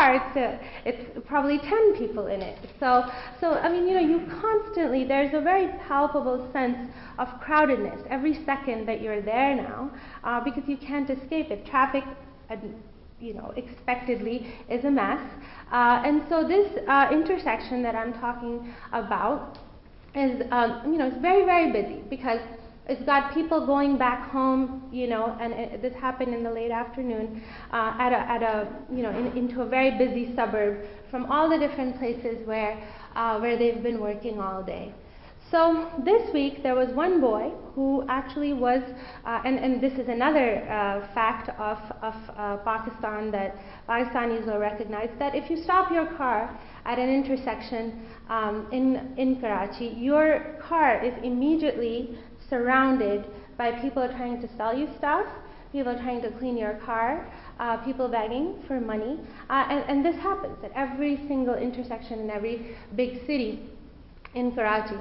car, it's probably 10 people in it. So I mean, you constantly, there's a very palpable sense of crowdedness every second that you're there now, because you can't escape it. Traffic, expectedly is a mess. And so this intersection that I'm talking about is, it's very, very busy, because it's got people going back home, and this happened in the late afternoon, into a very busy suburb from all the different places where they've been working all day. So this week there was one boy who actually was, and this is another fact of Pakistan that Pakistanis will recognize, that if you stop your car at an intersection in Karachi, your car is immediately surrounded by people trying to sell you stuff, people trying to clean your car, people begging for money, and this happens at every single intersection in every big city in Karachi.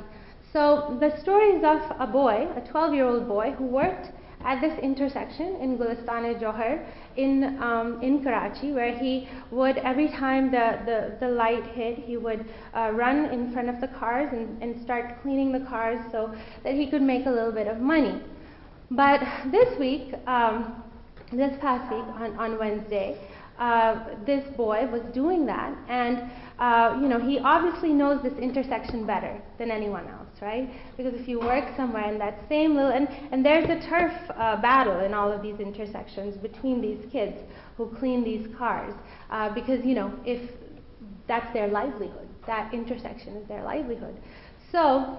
So the stories of a boy, a 12-year-old boy, who worked at this intersection in Gulistan-e-Johar in Karachi, where he would, every time the light hit, he would run in front of the cars and start cleaning the cars so that he could make a little bit of money. But this week, this past week on Wednesday, this boy was doing that, and he obviously knows this intersection better than anyone else, right? Because if you work somewhere in that same little, and there's a turf battle in all of these intersections between these kids who clean these cars, because if that's their livelihood, that intersection is their livelihood. So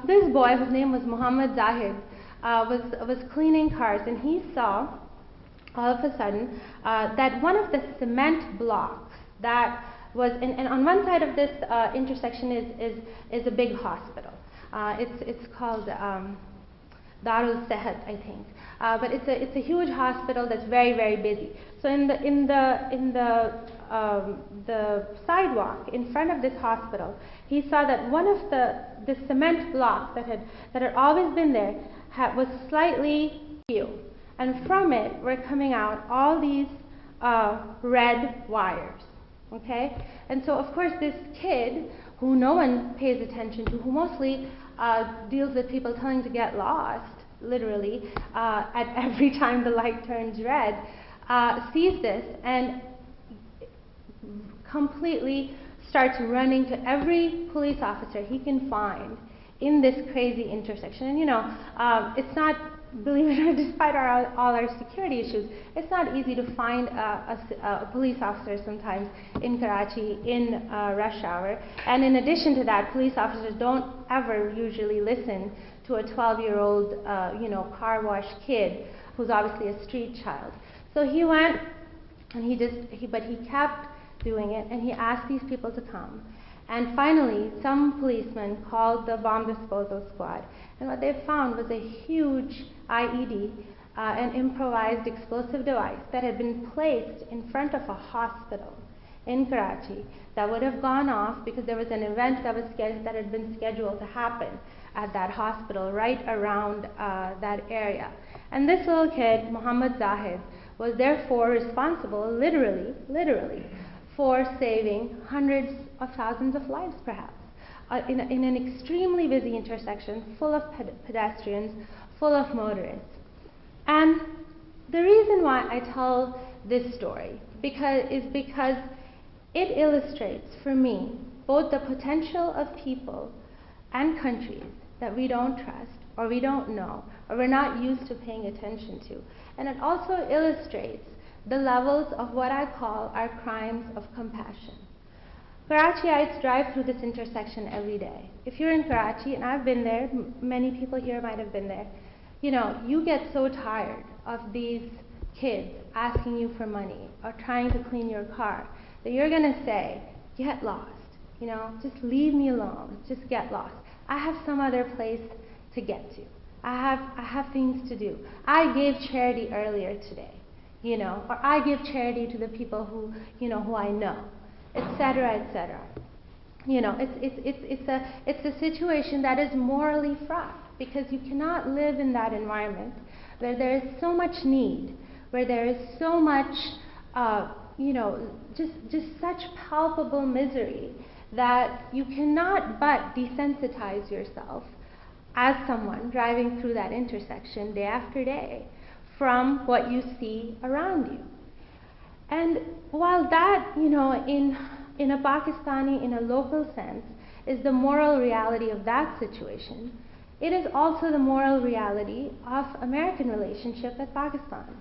this boy, whose name was Muhammad Zahid, was cleaning cars, and he saw all of a sudden that one of the cement blocks that was, and on one side of this intersection is a big hospital. It's called Darul Sehat, I think. But it's a huge hospital that's very, very busy. So in the sidewalk in front of this hospital, he saw that one of the cement blocks that had always been there was slightly askew, and from it were coming out all these red wires. Okay, and so of course this kid, who no one pays attention to, who mostly deals with people telling to get lost, literally, at every time the light turns red, sees this and completely starts running to every police officer he can find in this crazy intersection. And it's not, believe it or not, despite all our security issues, it's not easy to find a police officer sometimes in Karachi in rush hour. And in addition to that, police officers don't ever usually listen to a 12-year-old, car wash kid who's obviously a street child. So he went, and but he kept doing it, and he asked these people to come. And finally, some policemen called the bomb disposal squad, and what they found was a huge IED, an improvised explosive device that had been placed in front of a hospital in Karachi that would have gone off because there was an event that had been scheduled to happen at that hospital right around that area. And this little kid, Muhammad Zahid, was therefore responsible, literally, for saving hundreds of thousands of lives, perhaps, in an extremely busy intersection full of pedestrians, full of motorists. And the reason why I tell this story is because it illustrates for me both the potential of people and countries that we don't trust, or we don't know, or we're not used to paying attention to. And it also illustrates the levels of what I call our crimes of compassion. Karachiites drive through this intersection every day. If you're in Karachi, and I've been there, many people here might have been there, you get so tired of these kids asking you for money or trying to clean your car that you're going to say, get lost, just leave me alone, just get lost. I have some other place to get to. I have things to do. I gave charity earlier today, or I give charity to the people who I know, etc., etc. It's a situation that is morally fraught, because you cannot live in that environment where there is so much need, where there is so much just such palpable misery that you cannot but desensitize yourself as someone driving through that intersection day after day from what you see around you. And while that, in a Pakistani, in a local sense, is the moral reality of that situation, it is also the moral reality of American relationship with Pakistan.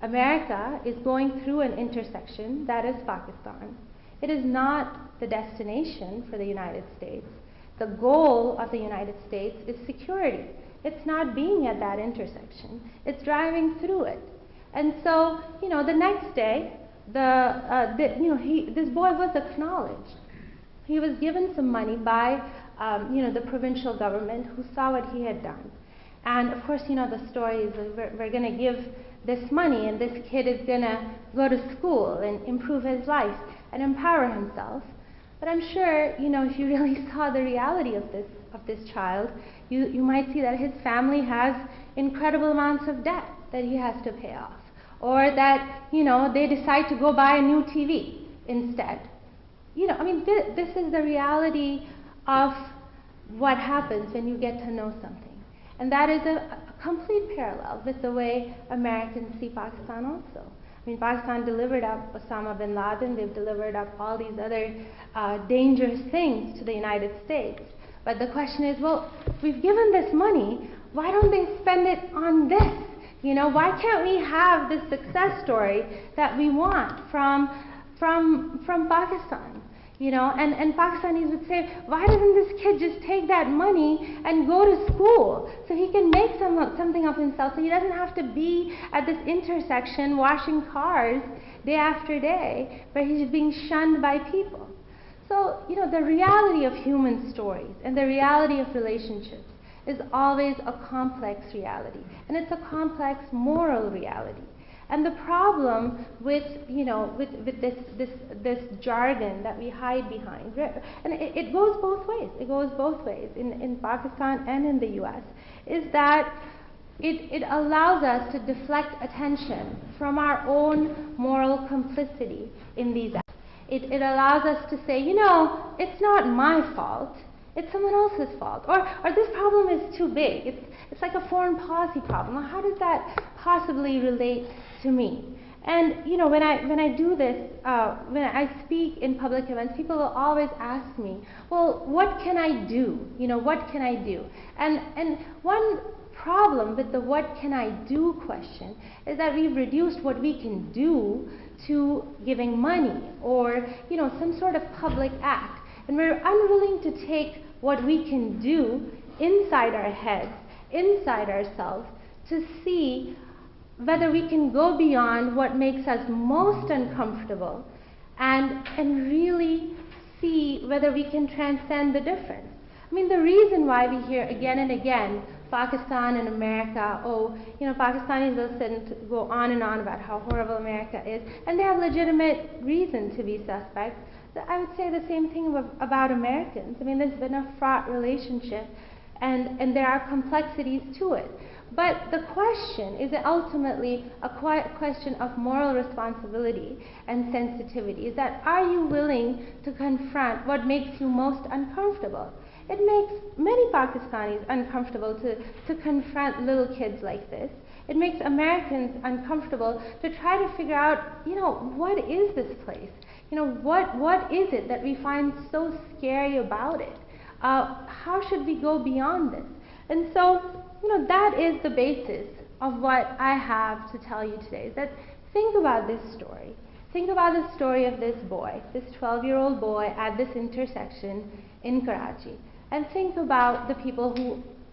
America is going through an intersection that is Pakistan. It is not the destination for the United States. The goal of the United States is security. It's not being at that intersection. It's driving through it. And so, the next day, this boy was acknowledged. He was given some money by, the provincial government, who saw what he had done. And of course, the story is we're going to give this money, and this kid is going to go to school and improve his life and empower himself. But I'm sure, if you really saw the reality of this child, you might see that his family has incredible amounts of debt that he has to pay off, or that they decide to go buy a new TV instead. This is the reality of what happens when you get to know something. And that is a complete parallel with the way Americans see Pakistan also. Pakistan delivered up Osama bin Laden, they've delivered up all these other dangerous things to the United States. But the question is, well, we've given this money, why don't they spend it on this? Why can't we have this success story that we want from Pakistan? And Pakistanis would say, why doesn't this kid just take that money and go to school so he can make something of himself, so he doesn't have to be at this intersection washing cars day after day, where he's being shunned by people. So, the reality of human stories and the reality of relationships is always a complex reality, and it's a complex moral reality. And the problem with this jargon that we hide behind, and it goes both ways. It goes both ways in Pakistan and in the U.S. is that it allows us to deflect attention from our own moral complicity in these acts. It allows us to say, it's not my fault. It's someone else's fault, or this problem is too big. It's like a foreign policy problem. How does that possibly relate to me? And when I do this, when I speak in public events, people will always ask me, well, what can I do? What can I do? And one problem with the what can I do question is that we've reduced what we can do to giving money or some sort of public act. And we're unwilling to take what we can do inside our heads, inside ourselves, to see whether we can go beyond what makes us most uncomfortable and really see whether we can transcend the difference. The reason why we hear again and again Pakistan and America, Pakistanis will go on and on about how horrible America is, and they have legitimate reason to be suspect. I would say the same thing about Americans. There's been a fraught relationship, and there are complexities to it. But the question is ultimately a question of moral responsibility and sensitivity. Is that, are you willing to confront what makes you most uncomfortable? It makes many Pakistanis uncomfortable to confront little kids like this. It makes Americans uncomfortable to try to figure out, what is this place? What is it that we find so scary about it? How should we go beyond this? And so, that is the basis of what I have to tell you today. That think about this story. Think about the story of this boy, this 12-year-old boy at this intersection in Karachi. And think about the people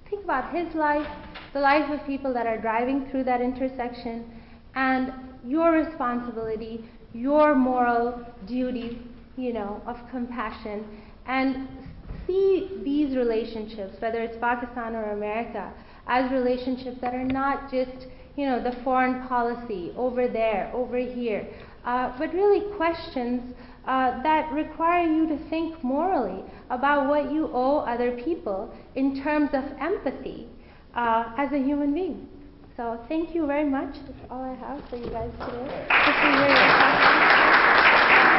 think about his life, the life of people that are driving through that intersection, and your responsibility, your moral duty, of compassion, and see these relationships, whether it's Pakistan or America, as relationships that are not just, the foreign policy over there, over here, but really questions that require you to think morally about what you owe other people in terms of empathy as a human being. So thank you very much. That's all I have for you guys today.